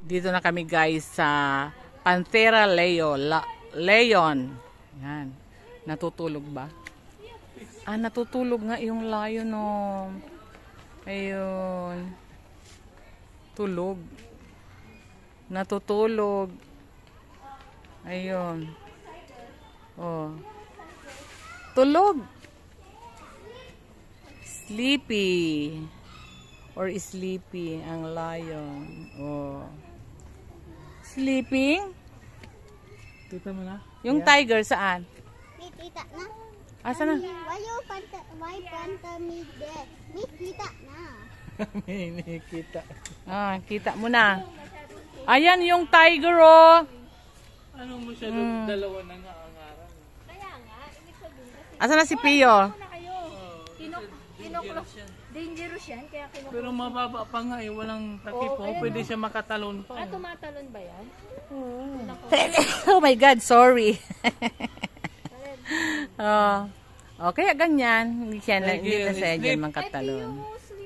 Dito na kami guys sa Panthera Leon. Yan. Natutulog ba? Ah, natutulog nga yung lion, oh. Ayun. Tulog. Natutulog. Ayun. Oh. Tulog. Sleepy. Or sleepy ang lion. Oh. Sleeping? Kita mo na? Yung tiger saan? Kita na. Asa na? Why panta me dead? Me kita na. May kita. Ah, kita mo na. Ayan yung tiger, oh. Ano mo siya dalawa na nga ang araw? Kaya nga, ibig sabihin kasi Asa na si Pio? na kayo. Dangerous yan, kaya kinukuha. Pero mababa pa nga eh, walang takip po. Pwede siya makatalon pa. Tumatalon ba yan? Oh my God, sorry. Oh. Oh, kaya ganyan. Hindi siya na sa dyan mangkatalon.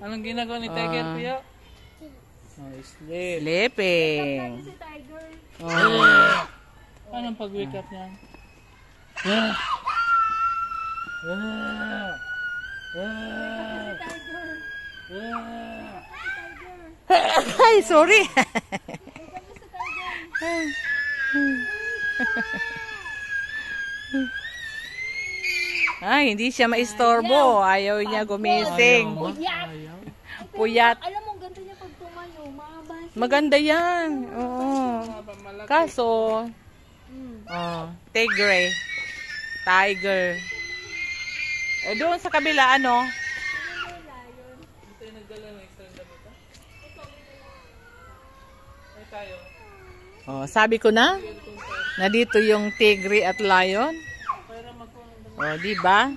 Anong ginagawa ni Tiger, Pia? Oh, sleep. Sleeping. Si Tiger. Oh. Anong pag-wake up niya? Ay, sorry. Ay, hindi siya maistorbo. Ayaw niya gumising. Puyat. Alam mo, ganda niya pag tumayo. Mahaba siya. Maganda yan. Oo. Kaso, tigre. Tiger. Eh, doon sa kabila, ano? Oh, sabi ko na dito yung tigre at lion. Oh, di ba?